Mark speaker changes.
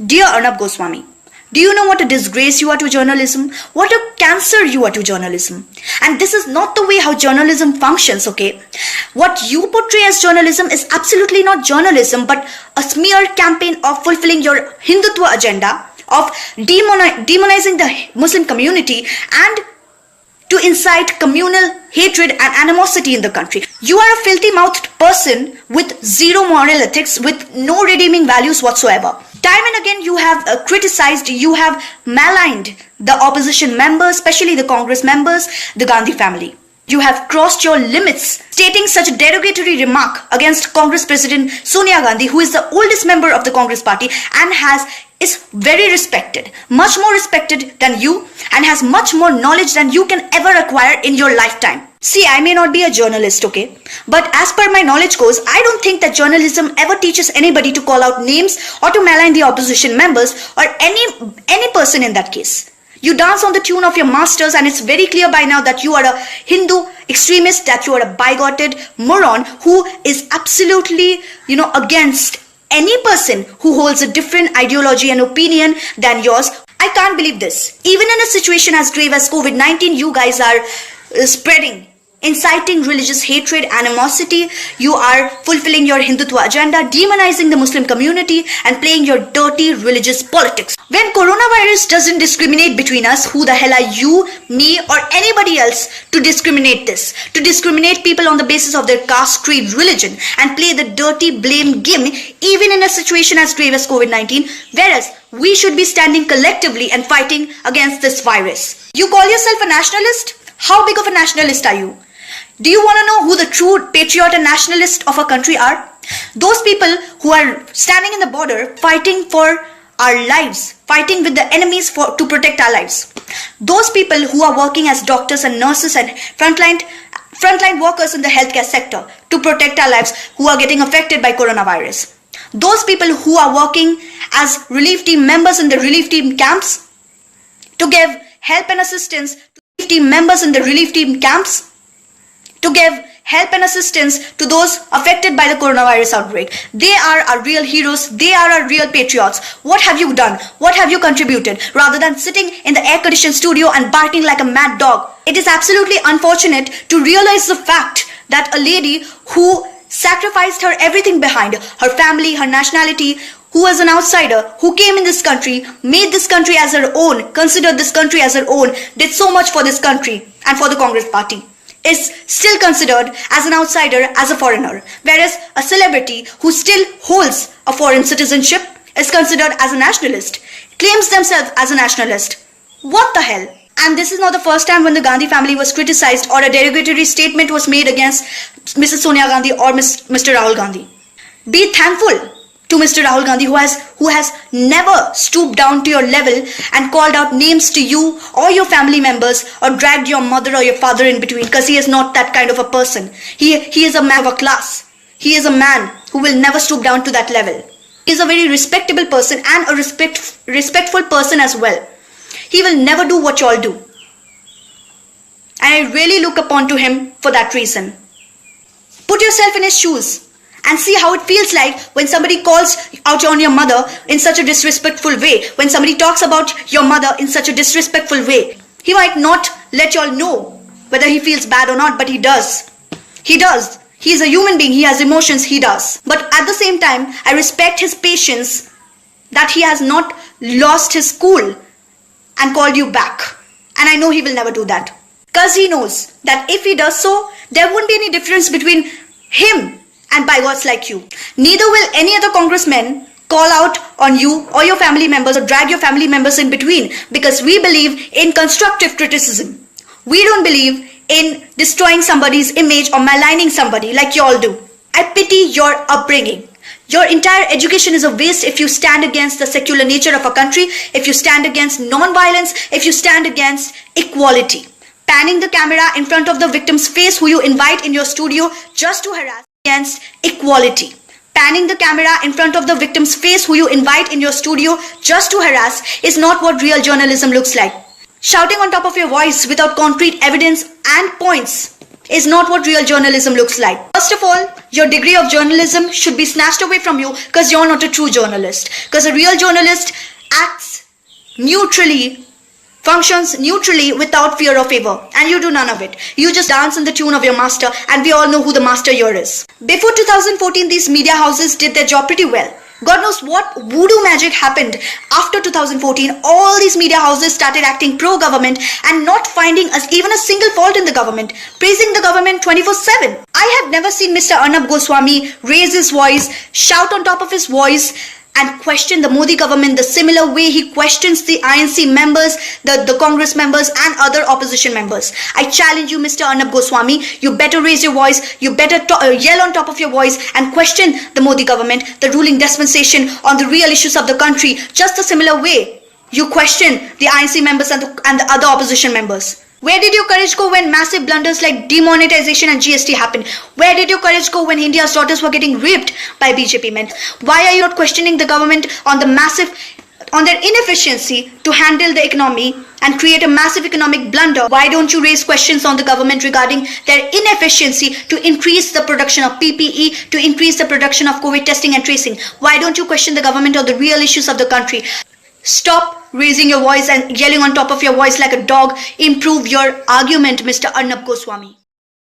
Speaker 1: Dear Arnab Goswami, do you know what a disgrace you are to journalism? What a cancer you are to journalism. And this is not the way how journalism functions, okay? What you portray as journalism is absolutely not journalism, but a smear campaign of fulfilling your Hindutva agenda, of demonizing the Muslim community and to incite communal hatred and animosity in the country. You are a filthy-mouthed person with zero moral ethics, with no redeeming values whatsoever. Time and again you have criticized, you have maligned the opposition members, especially the Congress members, the Gandhi family. You have crossed your limits, stating such a derogatory remark against Congress President Sonia Gandhi, who is the oldest member of the Congress party and is very respected, much more respected than you, and has much more knowledge than you can ever acquire in your lifetime. See, I may not be a journalist, okay? But as per my knowledge goes, I don't think that journalism ever teaches anybody to call out names or to malign the opposition members or any person in that case. You dance on the tune of your masters, and it's very clear by now that you are a Hindu extremist, that you are a bigoted moron who is absolutely, against any person who holds a different ideology and opinion than yours. I can't believe this. Even in a situation as grave as COVID-19, you guys are inciting religious hatred, animosity. You are fulfilling your Hindutva agenda, demonizing the Muslim community, and playing your dirty religious politics. When coronavirus doesn't discriminate between us, who the hell are you, me, or anybody else to discriminate this? To discriminate people on the basis of their caste, creed, religion, and play the dirty blame game even in a situation as grave as COVID-19, whereas we should be standing collectively and fighting against this virus. You call yourself a nationalist? How big of a nationalist are you? Do you want to know who the true patriot and nationalist of a country are? Those people who are standing in the border fighting for our lives, fighting with the enemies to protect our lives. Those people who are working as doctors and nurses and frontline workers in the healthcare sector to protect our lives, who are getting affected by coronavirus. Those people who are working as relief team members in the relief team camps to give help and assistance to relief team members in the relief team camps, to give help and assistance to those affected by the coronavirus outbreak. They are our real heroes. They are our real patriots. What have you done? What have you contributed? Rather than sitting in the air-conditioned studio and barking like a mad dog. It is absolutely unfortunate to realize the fact that a lady who sacrificed her everything behind, her family, her nationality, who was an outsider, who came in this country, made this country as her own, considered this country as her own, did so much for this country and for the Congress party, is still considered as an outsider, as a foreigner. Whereas a celebrity who still holds a foreign citizenship is considered as a nationalist, claims themselves as a nationalist. What the hell? And this is not the first time when the Gandhi family was criticized or a derogatory statement was made against Mrs. Sonia Gandhi or Mr. Rahul Gandhi. Be thankful to Mr. Rahul Gandhi, who has never stooped down to your level and called out names to you or your family members or dragged your mother or your father in between, because he is not that kind of a person. He is a man of a class. He is a man who will never stoop down to that level. He is a very respectable person and a respectful person as well. He will never do what you all do. And I really look upon to him for that reason. Put yourself in his shoes and see how it feels like when somebody calls out on your mother in such a disrespectful way, when somebody talks about your mother in such a disrespectful way. He might not let you all know whether he feels bad or not, but he does. He does. He is a human being. He has emotions. He does. But at the same time, I respect his patience that he has not lost his cool and called you back. And I know he will never do that. Because he knows that if he does so, there won't be any difference between him and bigots like you. Neither will any other congressman call out on you or your family members or drag your family members in between, because we believe in constructive criticism. We don't believe in destroying somebody's image or maligning somebody like you all do. I pity your upbringing. Your entire education is a waste if you stand against the secular nature of a country, if you stand against non-violence, if you stand against equality. Panning the camera in front of the victim's face who you invite in your studio just to harass against equality. Panning the camera in front of the victim's face who you invite in your studio just to harass is not what real journalism looks like. Shouting on top of your voice without concrete evidence and points is not what real journalism looks like. First of all, your degree of journalism should be snatched away from you because you're not a true journalist. Because a real journalist acts neutrally, functions neutrally without fear or favor, and you do none of it. You just dance in the tune of your master, and we all know who the master here is. Before 2014, these media houses did their job pretty well. God knows what voodoo magic happened after 2014. All these media houses started acting pro-government and not finding even a single fault in the government, praising the government 24/7. I have never seen Mr. Arnab Goswami raise his voice, shout on top of his voice, and question the Modi government the similar way he questions the INC members, the Congress members and other opposition members. I challenge you, Mr. Arnab Goswami, you better raise your voice, you better yell on top of your voice and question the Modi government, the ruling dispensation on the real issues of the country, just a similar way you question the INC members and the other opposition members. Where did your courage go when massive blunders like demonetization and GST happened? Where did your courage go when India's daughters were getting raped by BJP men? Why are you not questioning the government on their inefficiency to handle the economy and create a massive economic blunder? Why don't you raise questions on the government regarding their inefficiency to increase the production of PPE, to increase the production of COVID testing and tracing? Why don't you question the government on the real issues of the country? Stop raising your voice and yelling on top of your voice like a dog. Improve your argument, Mr. Arnab Goswami.